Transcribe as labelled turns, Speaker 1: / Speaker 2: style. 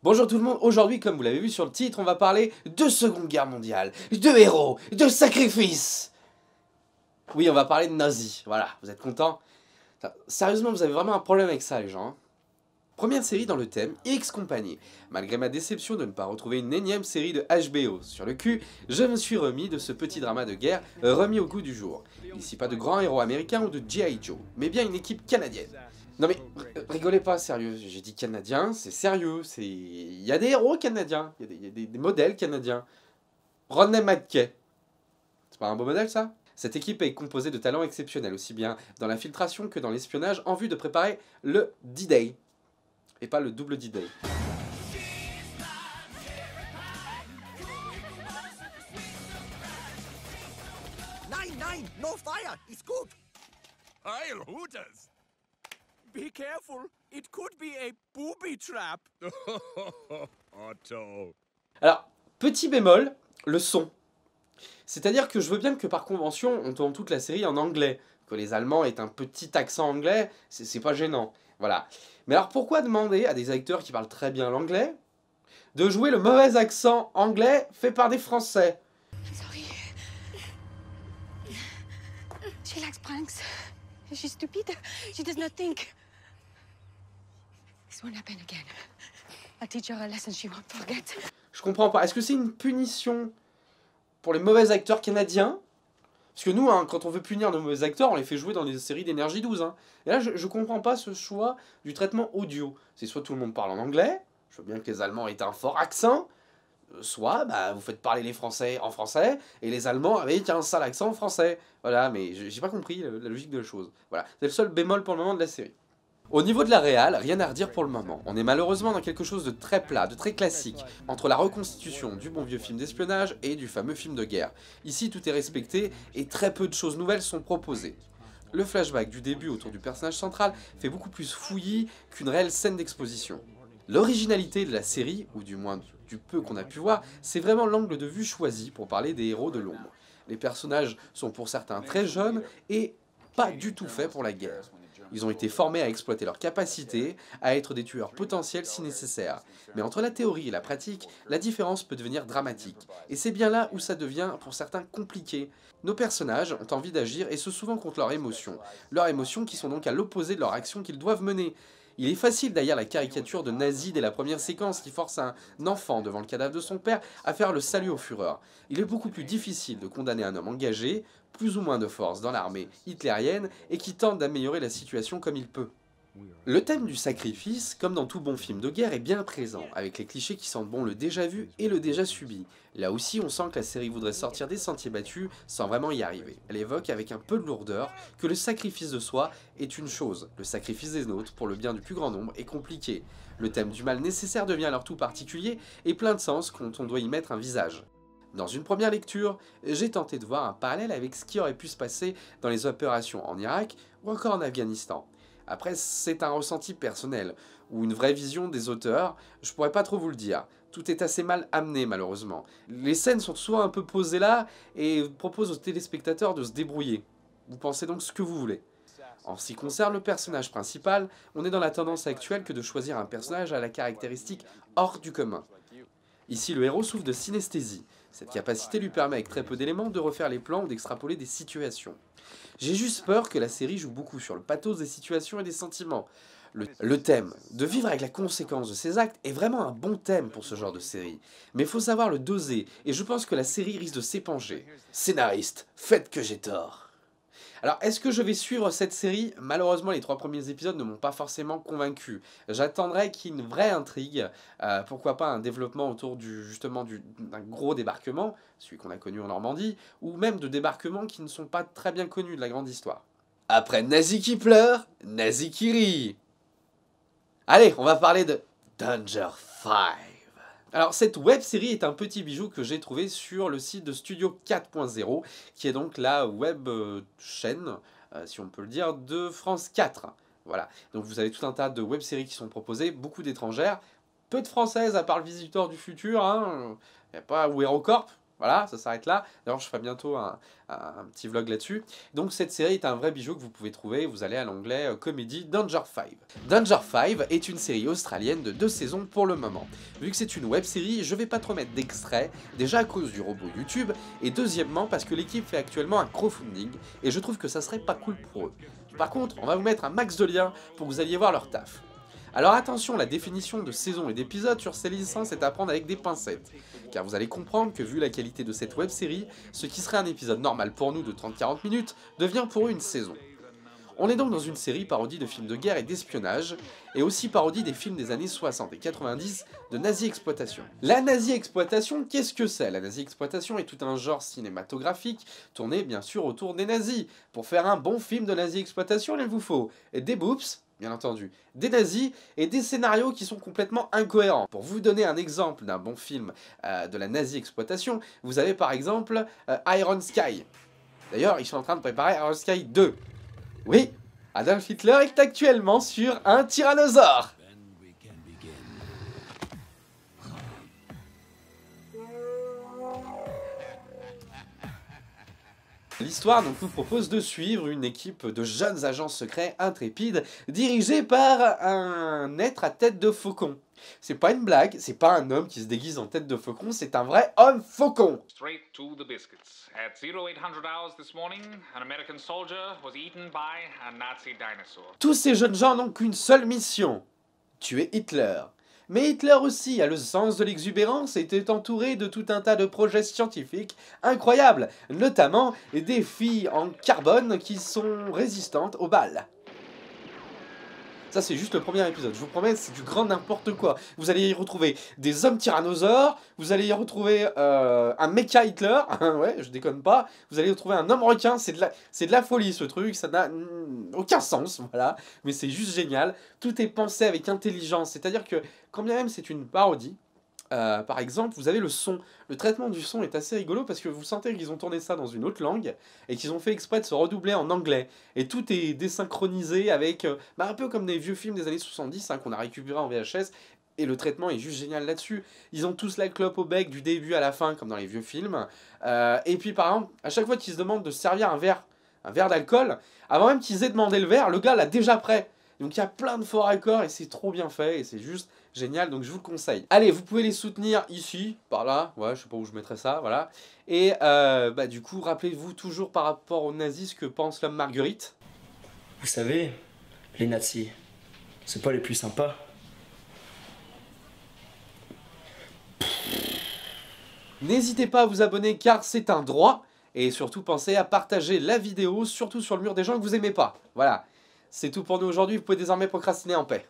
Speaker 1: Bonjour tout le monde, aujourd'hui comme vous l'avez vu sur le titre, on va parler de Seconde Guerre mondiale, de héros, de sacrifices. Oui, on va parler de nazis, voilà, vous êtes contents? Sérieusement, vous avez vraiment un problème avec ça les gens, hein. Première série dans le thème, X-Company. Malgré ma déception de ne pas retrouver une énième série de HBO sur le cul, je me suis remis de ce petit drama de guerre remis au goût du jour. Ici pas de grands héros américains ou de G.I. Joe, mais bien une équipe canadienne. Non mais, rigolez pas, sérieux, j'ai dit canadien, c'est sérieux, il y a des héros canadiens, il y a des modèles canadiens. Rodney McKay, c'est pas un beau modèle ça? Cette équipe est composée de talents exceptionnels, aussi bien dans l'infiltration que dans l'espionnage, en vue de préparer le D-Day. Et pas le double D-Day.
Speaker 2: Nein, no fire, it's good.
Speaker 3: Heil Hooters!
Speaker 2: Be careful, it could be a booby trap.
Speaker 3: Otto.
Speaker 1: Alors, petit bémol, le son. C'est-à-dire que je veux bien que par convention, on tourne toute la série en anglais. Que les Allemands aient un petit accent anglais, c'est pas gênant. Voilà. Mais alors pourquoi demander à des acteurs qui parlent très bien l'anglais de jouer le mauvais accent anglais fait par des Français?
Speaker 4: Sorry. She likes pranks. She's stupid. She does not think. This won't happen again. I'll teach her a lesson she won't forget.
Speaker 1: Je comprends pas. Est-ce que c'est une punition pour les mauvais acteurs canadiens? Parce que nous, hein, quand on veut punir nos mauvais acteurs, on les fait jouer dans des séries d'énergie 12. Hein. Et là, je comprends pas ce choix du traitement audio. C'est soit tout le monde parle en anglais, je veux bien que les Allemands aient un fort accent, soit bah, vous faites parler les Français en français, et les Allemands avec un sale accent français. Voilà, mais j'ai pas compris la logique de la chose. Voilà, c'est le seul bémol pour le moment de la série. Au niveau de la réal, rien à redire pour le moment. On est malheureusement dans quelque chose de très plat, de très classique, entre la reconstitution du bon vieux film d'espionnage et du fameux film de guerre. Ici, tout est respecté et très peu de choses nouvelles sont proposées. Le flashback du début autour du personnage central fait beaucoup plus fouillis qu'une réelle scène d'exposition. L'originalité de la série, ou du moins du peu qu'on a pu voir, c'est vraiment l'angle de vue choisi pour parler des héros de l'ombre. Les personnages sont pour certains très jeunes et pas du tout faits pour la guerre. Ils ont été formés à exploiter leurs capacités, à être des tueurs potentiels si nécessaire. Mais entre la théorie et la pratique, la différence peut devenir dramatique. Et c'est bien là où ça devient, pour certains, compliqué. Nos personnages ont envie d'agir et ce souvent contre leurs émotions. Leurs émotions qui sont donc à l'opposé de leur action qu'ils doivent mener. Il est facile d'ailleurs la caricature de nazi dès la première séquence qui force un enfant devant le cadavre de son père à faire le salut au Führer. Il est beaucoup plus difficile de condamner un homme engagé, plus ou moins de force dans l'armée hitlérienne et qui tente d'améliorer la situation comme il peut. Le thème du sacrifice, comme dans tout bon film de guerre, est bien présent, avec les clichés qui sentent bon le déjà vu et le déjà subi. Là aussi, on sent que la série voudrait sortir des sentiers battus sans vraiment y arriver. Elle évoque avec un peu de lourdeur que le sacrifice de soi est une chose, le sacrifice des nôtres pour le bien du plus grand nombre est compliqué. Le thème du mal nécessaire devient alors tout particulier et plein de sens quand on doit y mettre un visage. Dans une première lecture, j'ai tenté de voir un parallèle avec ce qui aurait pu se passer dans les opérations en Irak ou encore en Afghanistan. Après, c'est un ressenti personnel, ou une vraie vision des auteurs, je pourrais pas trop vous le dire. Tout est assez mal amené, malheureusement. Les scènes sont souvent un peu posées là, et proposent aux téléspectateurs de se débrouiller. Vous pensez donc ce que vous voulez. En ce qui concerne le personnage principal, on est dans la tendance actuelle que de choisir un personnage à la caractéristique hors du commun. Ici, le héros souffre de synesthésie. Cette capacité lui permet avec très peu d'éléments de refaire les plans ou d'extrapoler des situations. J'ai juste peur que la série joue beaucoup sur le pathos des situations et des sentiments. Le thème de vivre avec la conséquence de ses actes est vraiment un bon thème pour ce genre de série. Mais il faut savoir le doser, et je pense que la série risque de s'épanger. Scénariste, faites que j'ai tort. Alors, est-ce que je vais suivre cette série? Malheureusement, les 3 premiers épisodes ne m'ont pas forcément convaincu. J'attendrai qu'il y ait une vraie intrigue, pourquoi pas un développement autour d'un gros débarquement, celui qu'on a connu en Normandie, ou même de débarquements qui ne sont pas très bien connus de la grande histoire. Après Nazi qui pleure, Nazi qui rit. Allez, on va parler de Danger 5. Alors cette web série est un petit bijou que j'ai trouvé sur le site de Studio 4.0, qui est donc la web chaîne, si on peut le dire, de France 4. Voilà, donc vous avez tout un tas de web séries qui sont proposées, beaucoup d'étrangères, peu de françaises à part le Visiteur du futur, hein. Y a pas ou HeroCorp, Voilà, ça s'arrête là. D'ailleurs, je ferai bientôt un petit vlog là-dessus. Donc cette série est un vrai bijou que vous pouvez trouver. Vous allez à l'onglet comédie Danger 5. Danger 5 est une série australienne de 2 saisons pour le moment. Vu que c'est une web série, je vais pas trop mettre d'extraits, déjà à cause du robot YouTube, et deuxièmement parce que l'équipe fait actuellement un crowdfunding, et je trouve que ça serait pas cool pour eux. Par contre, on va vous mettre un max de liens pour que vous alliez voir leur taf. Alors attention, la définition de saison et d'épisode sur ces licences est à prendre avec des pincettes, car vous allez comprendre que vu la qualité de cette web série, ce qui serait un épisode normal pour nous de 30-40 minutes devient pour eux une saison. On est donc dans une série parodie de films de guerre et d'espionnage, et aussi parodie des films des années 60 et 90 de nazi-exploitation. La nazi-exploitation, qu'est-ce que c'est? La nazi-exploitation est tout un genre cinématographique tourné bien sûr autour des nazis. Pour faire un bon film de nazi-exploitation, il vous faut des boobs, bien entendu, des nazis et des scénarios qui sont complètement incohérents. Pour vous donner un exemple d'un bon film de la nazi-exploitation, vous avez par exemple Iron Sky. D'ailleurs, ils sont en train de préparer Iron Sky 2. Oui, Adolf Hitler est actuellement sur un tyrannosaure. L'histoire donc nous propose de suivre une équipe de jeunes agents secrets intrépides dirigés par un être à tête de faucon. C'est pas une blague, c'est pas un homme qui se déguise en tête de faucon, c'est un vrai homme faucon.
Speaker 5: Straight to the biscuits. At 0800 hours this morning, an American soldier was eaten by a Nazi dinosaur.
Speaker 1: Tous ces jeunes gens n'ont qu'une seule mission, tuer Hitler. Mais Hitler aussi a le sens de l'exubérance et était entouré de tout un tas de projets scientifiques incroyables, notamment des filles en carbone qui sont résistantes aux balles. Ça c'est juste le premier épisode, je vous promets, c'est du grand n'importe quoi. Vous allez y retrouver des hommes tyrannosaures, vous allez y retrouver un mecha Hitler, ouais, je déconne pas, vous allez y retrouver un homme requin, c'est de la folie ce truc, ça n'a aucun sens, voilà, mais c'est juste génial. Tout est pensé avec intelligence, c'est-à-dire que, quand bien même c'est une parodie, par exemple, vous avez le son. Le traitement du son est assez rigolo parce que vous sentez qu'ils ont tourné ça dans une autre langue et qu'ils ont fait exprès de se redoubler en anglais. Et tout est désynchronisé avec, un peu comme des vieux films des années 70 qu'on a récupéré en VHS. Et le traitement est juste génial là-dessus. Ils ont tous la clope au bec du début à la fin, comme dans les vieux films. Et puis par exemple, à chaque fois qu'ils se demandent de servir un verre d'alcool, avant même qu'ils aient demandé le verre, le gars l'a déjà prêt. Donc il y a plein de faux raccords et c'est trop bien fait et c'est juste génial, donc je vous le conseille. Allez, vous pouvez les soutenir ici, par là, ouais, je sais pas où je mettrai ça, voilà. Et du coup, rappelez-vous toujours par rapport aux nazis ce que pense l'homme Marguerite.
Speaker 6: Vous savez, les nazis, c'est pas les plus sympas.
Speaker 1: N'hésitez pas à vous abonner car c'est un droit. Et surtout, pensez à partager la vidéo, surtout sur le mur des gens que vous aimez pas. Voilà. C'est tout pour nous aujourd'hui, vous pouvez désormais procrastiner en paix.